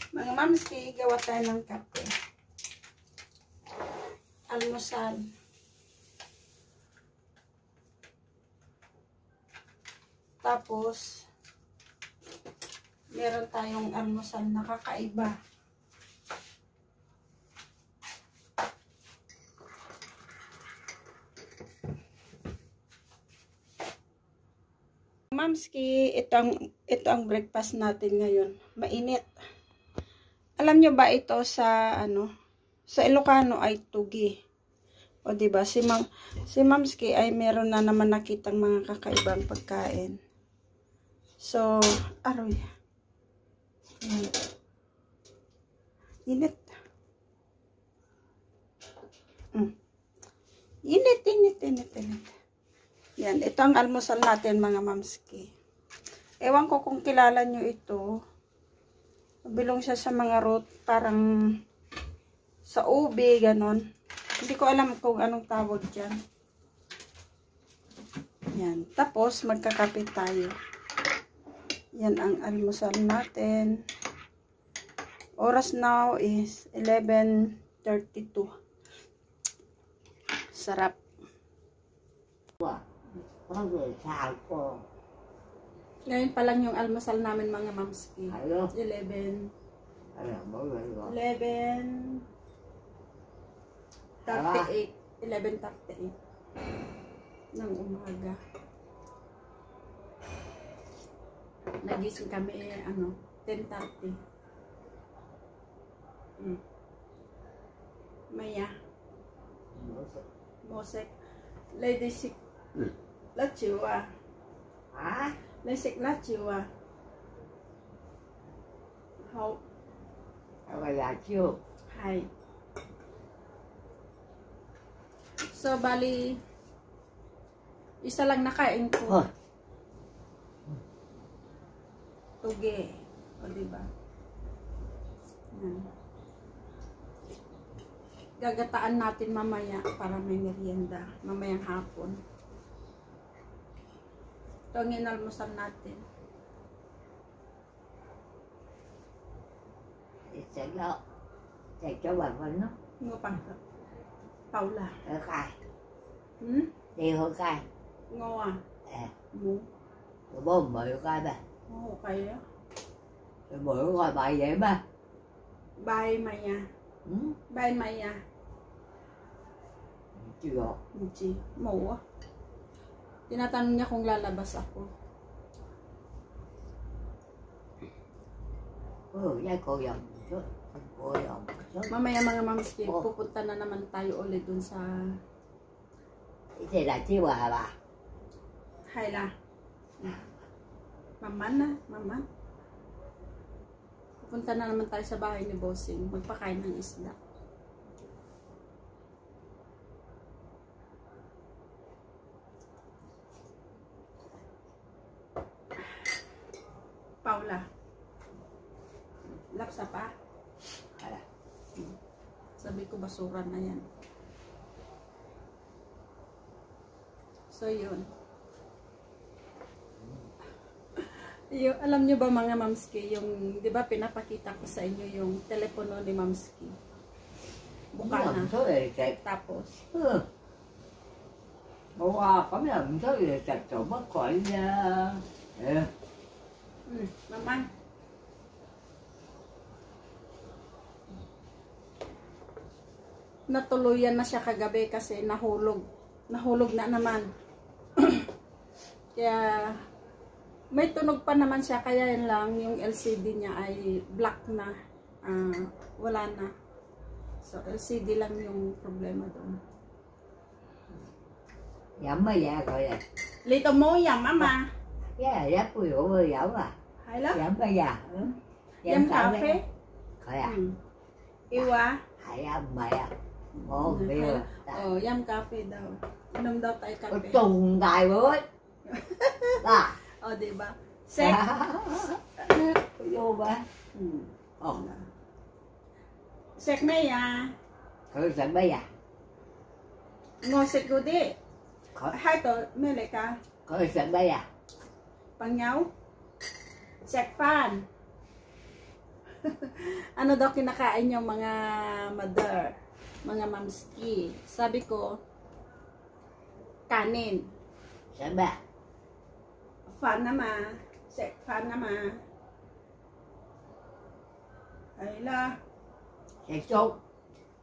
Mga mamski, gawa tayo ng kape. Almusal. Tapos, meron tayong almusal na kakaiba. Mamski, ito ang breakfast natin ngayon. Mainit. Alam nyo ba ito sa sa Ilocano ay tugi. O diba si Mamski ay meron na naman nakitang mga kakaibang pagkain. So, aroy. Ayan. Init. Init. Yan, ito ang almusal natin mga mamski. Ewan ko kung kilala nyo ito. Bilong siya sa mga root, parang sa ube, ganon. Hindi ko alam kung anong tawag dyan. Yan, tapos magkakape tayo. Yan ang almusal natin. Oras now is 11:32. Sarap. Ngayon pa lang yung almusal namin mga mamski. 11:38 ng umaga. Nagising kami 10:30. Maya. Mosek. Lady Sik. Lachiwa. Lesik Lachiwa. How? Hi. So, bali, isa lang nakain ko. Tuge. O, diba? Yan. Gagataan natin mamaya para may merienda. Mamayang hapon. Ito ang inalmusal natin. Ngô bằng Paula. Ngô à? Ngô. Bố mày coi bà. Ngô cây á. Bữa coi bài vậy ba. Bay mày à? Bay mày à? Chưa. Hindi. Mo ah. Tinatanong niya kung lalabas ako. Dai cô dòng chút. Cô dòng chút. Mamaya mga mamski, pupunta na naman tayo ulit dun sa... Thì là chiêu bà bà. Hay la. Maman na, maman. Pupunta na naman tayo sa bahay ni Bossing. Magpakain ng isda. Paula. Lapsa pa? Sabi ko basura na yan. So yun. Alam nyo ba mga mamski, yung, di ba pinapakita ko sa inyo yung telepono ni mamski. Bukana. Tapos. Wow, có làm thứ gì chặt chỗ mất khỏi nha. Mama. Natuluyan na siya kagabi kasi nahulog. Nahulog na naman. Kaya may tunog pa naman siya, kaya yan lang yung LCD niya ay black na. Wala na. So LCD lang yung problema doon. Giảm mới dạ rồi à. Lito mo yan, mama. Yeah, dạ tôi ơi giảm à. Hay lắm. Giảm bây giờ. Yam cafe. Rồi à. Iwa. Hay à mày à. Ồ, bia. Yam cafe daw. Inom daw tayo kape. Trùng tài bữa. Ba. Diba? Sek. Vô ba. Sek na ya. Thôi sẵn bây giờ. Ngồi sek ko di. Hai to, mele ka. Thôi sẵn bây giờ. Pang nhau. Sek fan. Ano daw kinakain yung mga mother, mga mamski. Sabi ko, kanin. Sama. Fan nama. Fan nama. Ayla. Sẽ chốt.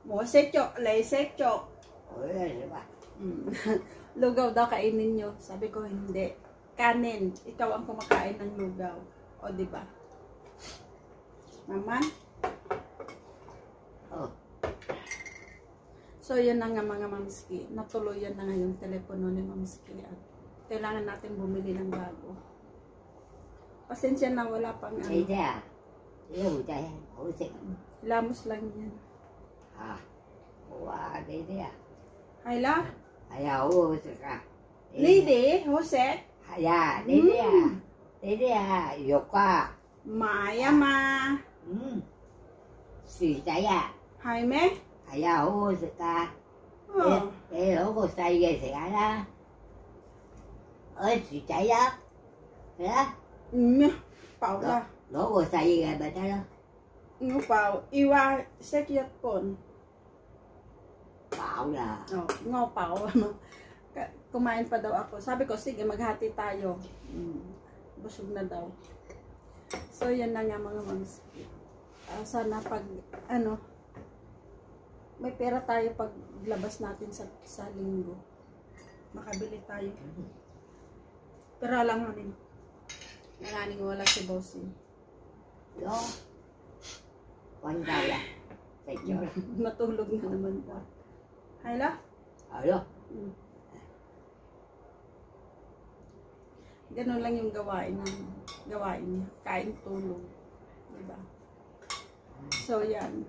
Mo sekyo, lay sekyo. Ủa là ba? Lugaw daw kainin nyo. Sabi ko, hindi. Kanin. Ikaw ang kumakain ng lugaw. O, di ba? Naman? Oh. So, yun na nga mga mamski. Natuloyan na nga yung telepono ni mamski. At kailangan natin bumili ng bago. Pasensya na wala pang Đây thế à? Yêu chạy. Ủa xịn. Lamos lang yan. À. Ủa đây thế à? Hayla? Hay à? Ủa xịn à? Lady, Jose? Hay à? Đây thế à? Đây thế à? Dục à? Maya ma. Xì chạy à? Jaime? Hay à? Ủa xịn à? Oh. Ê lỗ cô say ghê xịn à đó. Ơi xì chạy á. Thế á? Pau la. Lỗ cô say ghê bệnh đó đó. Pau. Iwa sekyat pon. Bạo là. Oh, ngopaw. Ano? Kumain pa daw ako. Sabi ko, sige, maghati tayo. Busog na daw. So, yan na nga mga mamski. Sana pag, ano, may pera tayo pag labas natin sa linggo. Makabili tayo. Pero alam mo rin. Nanganing wala si Bossing. Đó. Quanh tay à. Chạy chỗ đó. Matulog na naman po. Hayla? Ở đó. Ganun lang yung gawain niya. Kain, tulog. Diba? So, yan.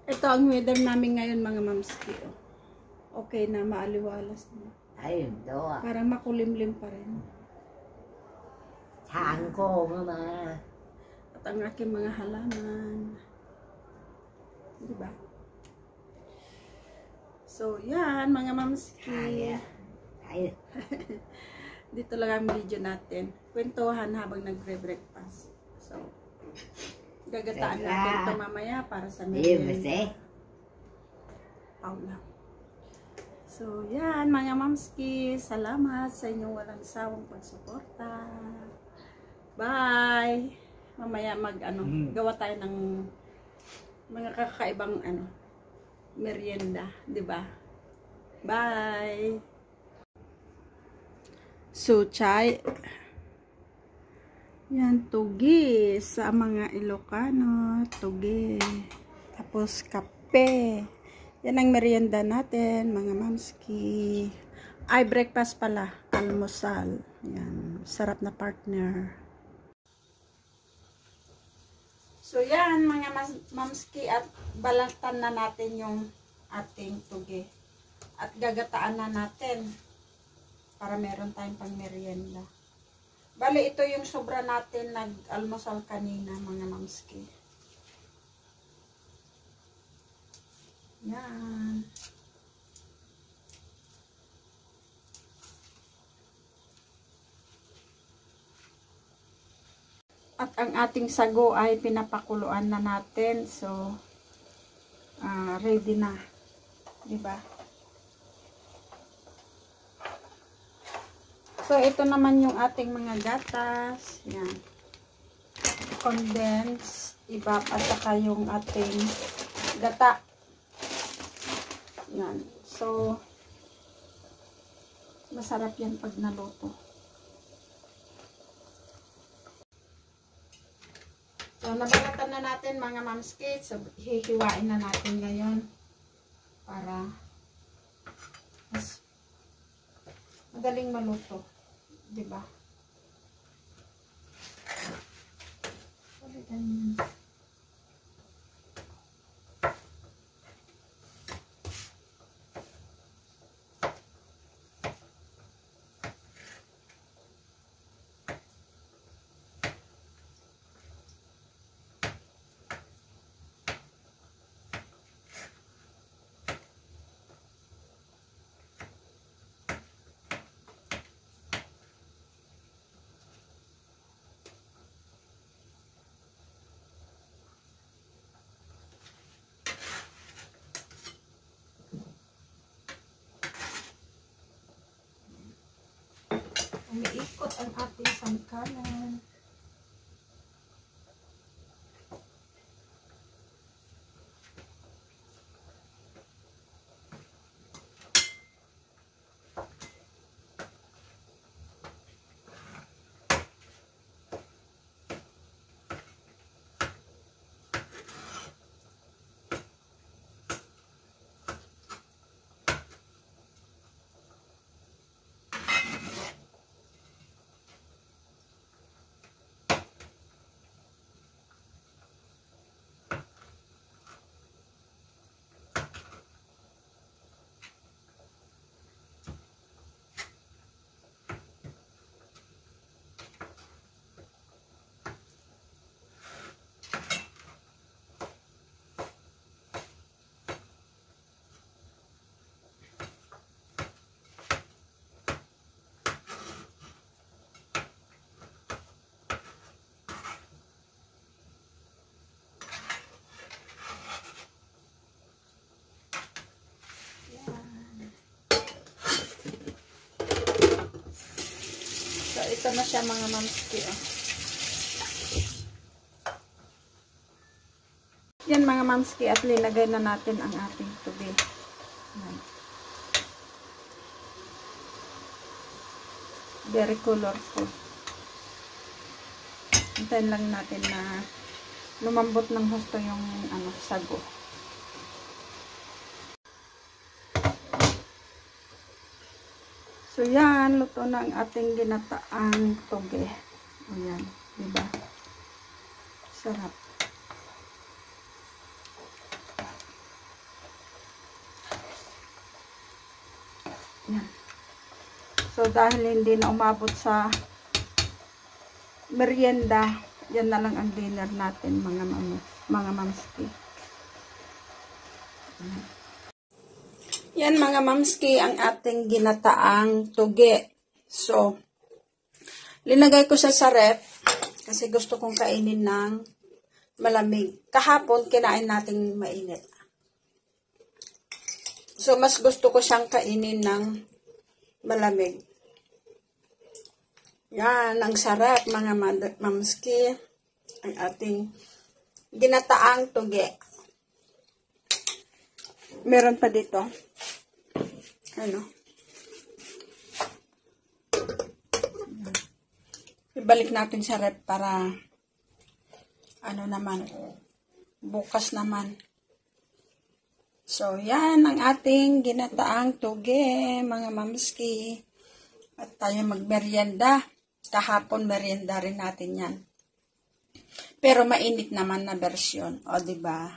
Ito ang weather namin ngayon mga mamski. Okay na, maaliwalas na. Thấy đó. Parang makulimlim pa rin. Thằng cô mà. At ang aking mga halaman. Diba? So, yan mga mamski. Thấy. Dito lang ang video natin. Kwentuhan habang nagre-breakfast. So, gagataan natin ito mamaya para sa merienda. Paula. So, yan mga mamski. Salamat sa inyong walang sawang pagsuporta. Bye! Mamaya gawa tayo ng mga kakaibang merienda. Diba? Bye! So, chai. Yan, tugi. Sa mga Ilocano, tugi. Tapos, kape. Yan ang merienda natin, mga mamski. Ay, breakfast pala. Almusal. Yan. Sarap na partner. So, yan, mga mamski. At balatan na natin yung ating tugi. At gagataan na natin. Para meron tayong pang merienda. Bali, ito yung sobra natin nag-almusal kanina, mga mamski. Yan. At ang ating sago ay pinapakuluan na natin. So, ready na. Diba? So, ito naman yung ating mga gatas. Yan. Condense, ibap, at saka yung ating gata. Yan. So, masarap yan pag naluto. So, nabalatan na natin mga mamski. So, hihiwain na natin ngayon para mas madaling maluto. Diba? Ganyan. Umiikot ang ating sangkalan. So, ito na siya mga mamski. Oh. Yan mga mamski at linagay na natin ang ating tubig. Yan. Very colorful. Hintayin lang natin na lumambot ng husto yung sago. So, yan. Luto na ang ating ginataang toge. Ayan. Diba? Sarap. Yan. So, dahil hindi na umabot sa merienda, yan na lang ang dinner natin, mga mamski. Ayan. Yan mga mamski, ang ating ginataang tuge. So, linagay ko siya sa rep kasi gusto kong kainin ng malamig. Kahapon, kinain natin mainit. So, mas gusto ko siyang kainin ng malamig. Yan, ang sarap mga mamski. Ang ating ginataang tuge. Meron pa dito. Ano? Ibalik natin sa rep para naman, bukas naman. So, yan ang ating ginataang tuge, mga mamski. At tayo magmerienda. Kahapon merienda rin natin yan. Pero mainit naman na version. O, diba?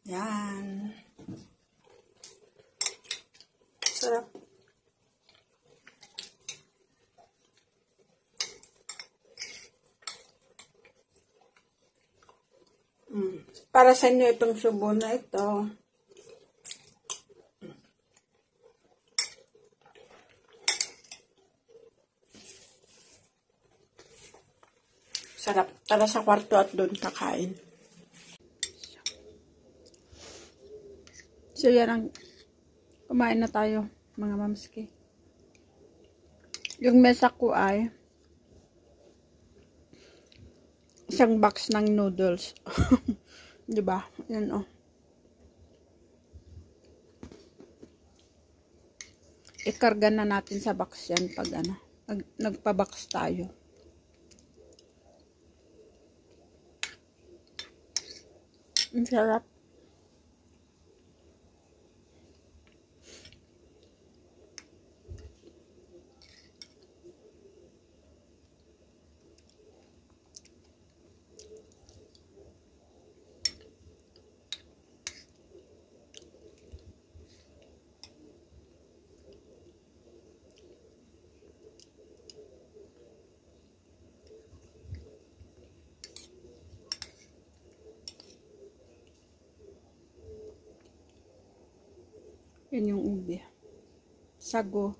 Yan. Sarap. Para sa inyo itong subo na ito. Sarap. Tara sa kwarto at doon kakain. So, yan ang kumain na tayo, mga mamski. Yung mesa ko ay isang box ng noodles. Diba? Yan oh. Ikarga na natin sa box yan pag nagpa-box tayo. Ang sarap. Yan yung ube. Sago.